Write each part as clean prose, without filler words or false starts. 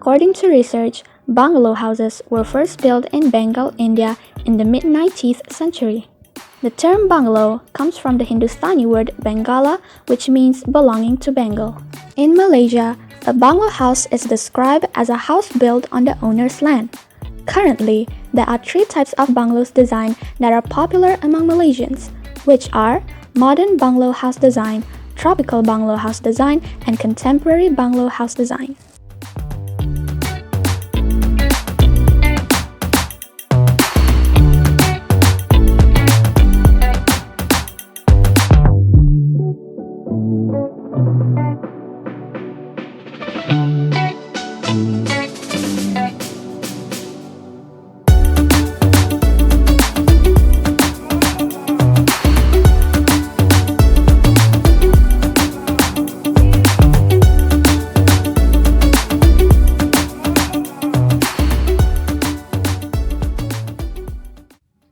According to research, bungalow houses were first built in Bengal, India in the mid-19th century. The term bungalow comes from the Hindustani word Bengala, which means belonging to Bengal. In Malaysia, a bungalow house is described as a house built on the owner's land. Currently, there are three types of bungalows design that are popular among Malaysians, which are modern bungalow house design, tropical bungalow house design, and contemporary bungalow house design.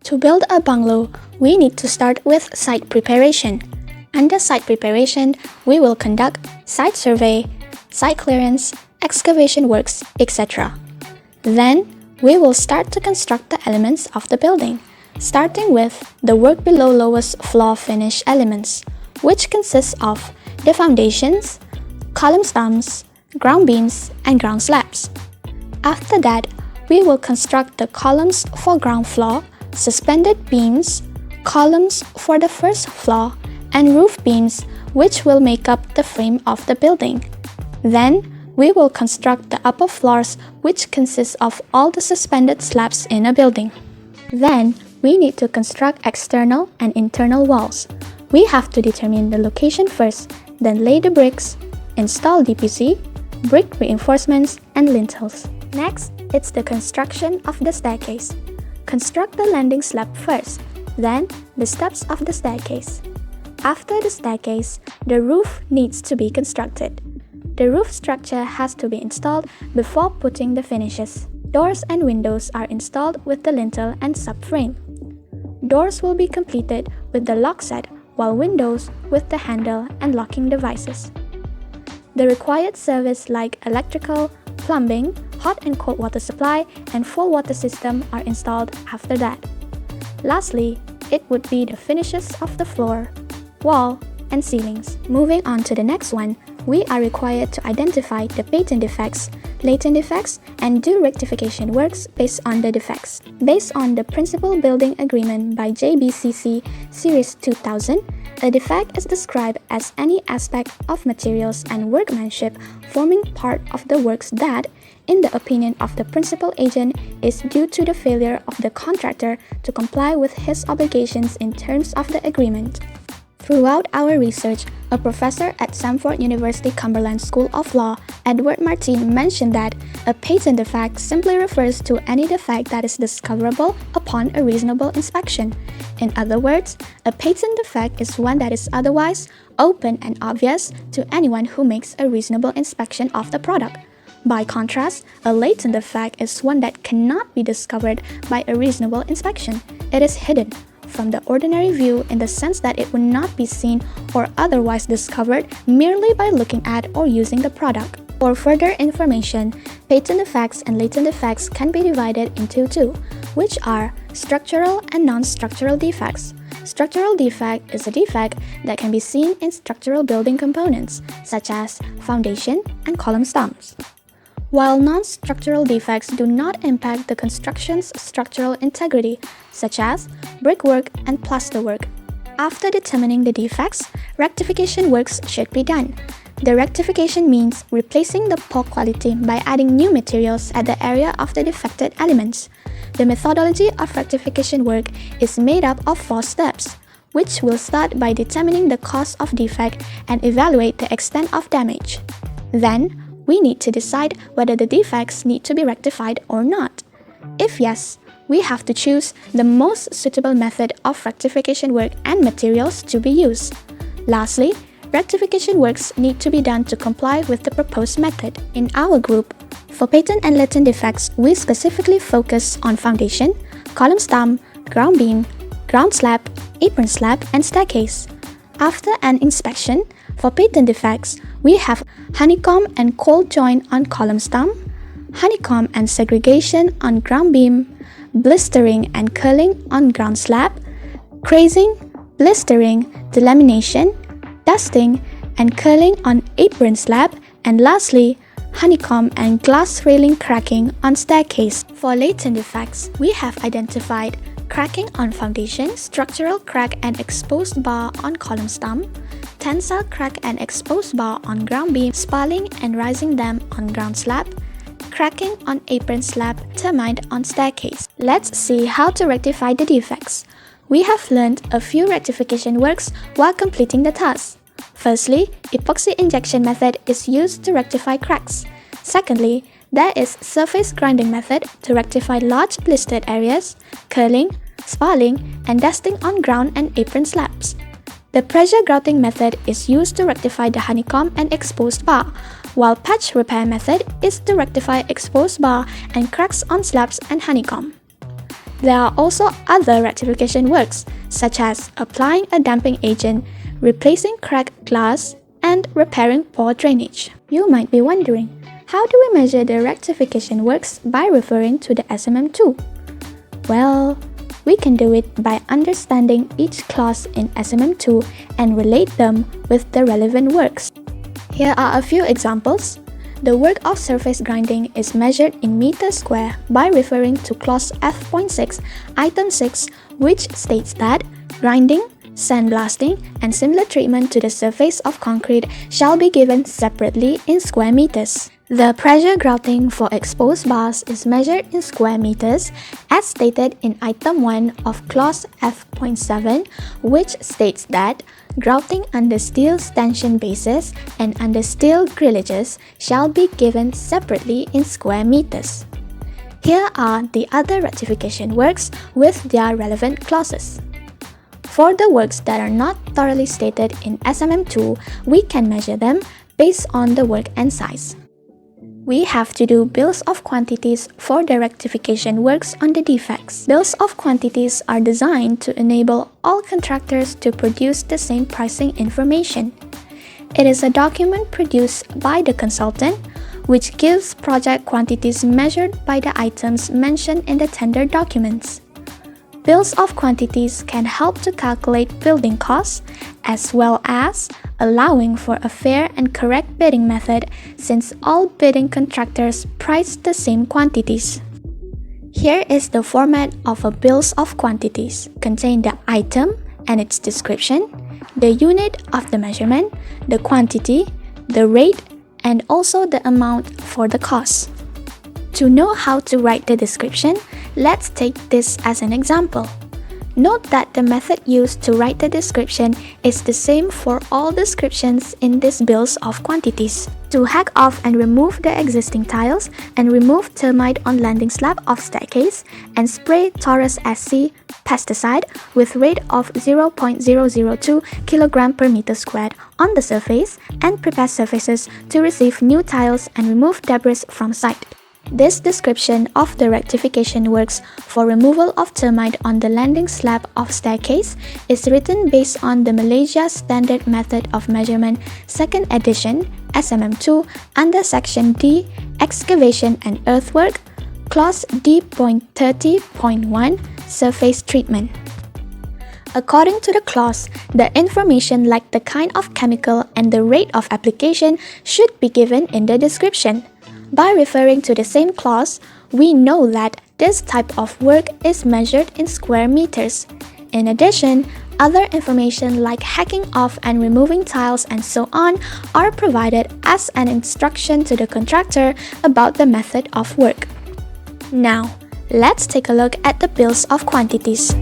To build a bungalow, we need to start with site preparation. Under site preparation, we will conduct site survey, site clearance, excavation works, etc. Then, we will start to construct the elements of the building, starting with the work below lowest floor finish elements, which consists of the foundations, column stumps, ground beams, and ground slabs. After that, we will construct the columns for ground floor, suspended beams, columns for the first floor, and roof beams which will make up the frame of the building. Then, we will construct the upper floors which consists of all the suspended slabs in a building. Then, we need to construct external and internal walls. We have to determine the location first, then lay the bricks, install DPC, brick reinforcements, and lintels. Next, it's the construction of the staircase. Construct the landing slab first, then the steps of the staircase. After the staircase, the roof needs to be constructed. The roof structure has to be installed before putting the finishes. Doors and windows are installed with the lintel and subframe. Doors will be completed with the lock set, while windows with the handle and locking devices. The required service like electrical, plumbing, hot and cold water supply, and full water system are installed after that. Lastly, it would be the finishes of the floor, wall, and ceilings. Moving on to the next one, we are required to identify the patent defects, latent defects, and do rectification works based on the defects. Based on the Principal Building Agreement by JBCC Series 2000, a defect is described as any aspect of materials and workmanship forming part of the works that, in the opinion of the principal agent, is due to the failure of the contractor to comply with his obligations in terms of the agreement. Throughout our research, a professor at Samford University Cumberland School of Law, Edward Martin, mentioned that a patent defect simply refers to any defect that is discoverable upon a reasonable inspection. In other words, a patent defect is one that is otherwise open and obvious to anyone who makes a reasonable inspection of the product. By contrast, a latent defect is one that cannot be discovered by a reasonable inspection. It is hidden from the ordinary view in the sense that it would not be seen or otherwise discovered merely by looking at or using the product. For further information, patent defects and latent defects can be divided into two, which are structural and non-structural defects. Structural defect is a defect that can be seen in structural building components, such as foundation and column stumps, while non-structural defects do not impact the construction's structural integrity, such as brickwork and plasterwork. After determining the defects, rectification works should be done. The rectification means replacing the poor quality by adding new materials at the area of the defected elements. The methodology of rectification work is made up of 4 steps, which will start by determining the cause of defect and evaluate the extent of damage. Then, we need to decide whether the defects need to be rectified or not. If yes, we have to choose the most suitable method of rectification work and materials to be used. Lastly, rectification works need to be done to comply with the proposed method. In our group, for patent and latent defects, we specifically focus on foundation, column stump, ground beam, ground slab, apron slab, and staircase. After an inspection, for patent defects, we have honeycomb and cold joint on column stump, honeycomb and segregation on ground beam, blistering and curling on ground slab, crazing, blistering, delamination, dusting, and curling on apron slab, and lastly, honeycomb and glass railing cracking on staircase. For latent defects, we have identified cracking on foundation, structural crack and exposed bar on column stump, tensile crack and exposed bar on ground beam, spalling and rising dam on ground slab, cracking on apron slab, termite on staircase. Let's see how to rectify the defects. We have learned a few rectification works while completing the task. Firstly, epoxy injection method is used to rectify cracks. Secondly, there is surface grinding method to rectify large blistered areas, curling, spalling, and dusting on ground and apron slabs. The pressure grouting method is used to rectify the honeycomb and exposed bar, while patch repair method is to rectify exposed bar and cracks on slabs and honeycomb. There are also other rectification works, such as applying a damping agent, replacing cracked glass, and repairing poor drainage. You might be wondering, how do we measure the rectification works by referring to the SMM2? Well, we can do it by understanding each clause in SMM2 and relate them with the relevant works. Here are a few examples. The work of surface grinding is measured in meters square by referring to clause F.6, item 6, which states that grinding, sandblasting, and similar treatment to the surface of concrete shall be given separately in square meters. The pressure grouting for exposed bars is measured in square meters as stated in item 1 of clause F.7, which states that grouting under steel stanchion bases and under steel grillages shall be given separately in square meters. Here are the other rectification works with their relevant clauses. For the works that are not thoroughly stated in SMM2, we can measure them based on the work and size. We have to do bills of quantities for the rectification works on the defects. Bills of quantities are designed to enable all contractors to produce the same pricing information. It is a document produced by the consultant which gives project quantities measured by the items mentioned in the tender documents. Bills of quantities can help to calculate building costs as well as allowing for a fair and correct bidding method since all bidding contractors price the same quantities. Here is the format of a bills of quantities. Contain the item and its description, the unit of the measurement, the quantity, the rate, and also the amount for the cost. To know how to write the description, let's take this as an example. Note that the method used to write the description is the same for all descriptions in these bills of quantities. To hack off and remove the existing tiles and remove termite on landing slab of staircase and spray Taurus SC pesticide with rate of 0.002 kg per meter squared on the surface and prepare surfaces to receive new tiles and remove debris from site. This description of the rectification works for removal of termite on the landing slab of staircase is written based on the Malaysia Standard Method of Measurement 2nd edition SMM2 under section D, Excavation and Earthwork, clause D.30.1, Surface Treatment. According to the clause, the information like the kind of chemical and the rate of application should be given in the description. By referring to the same clause, we know that this type of work is measured in square meters. In addition, other information like hacking off and removing tiles and so on are provided as an instruction to the contractor about the method of work. Now, let's take a look at the bills of quantities.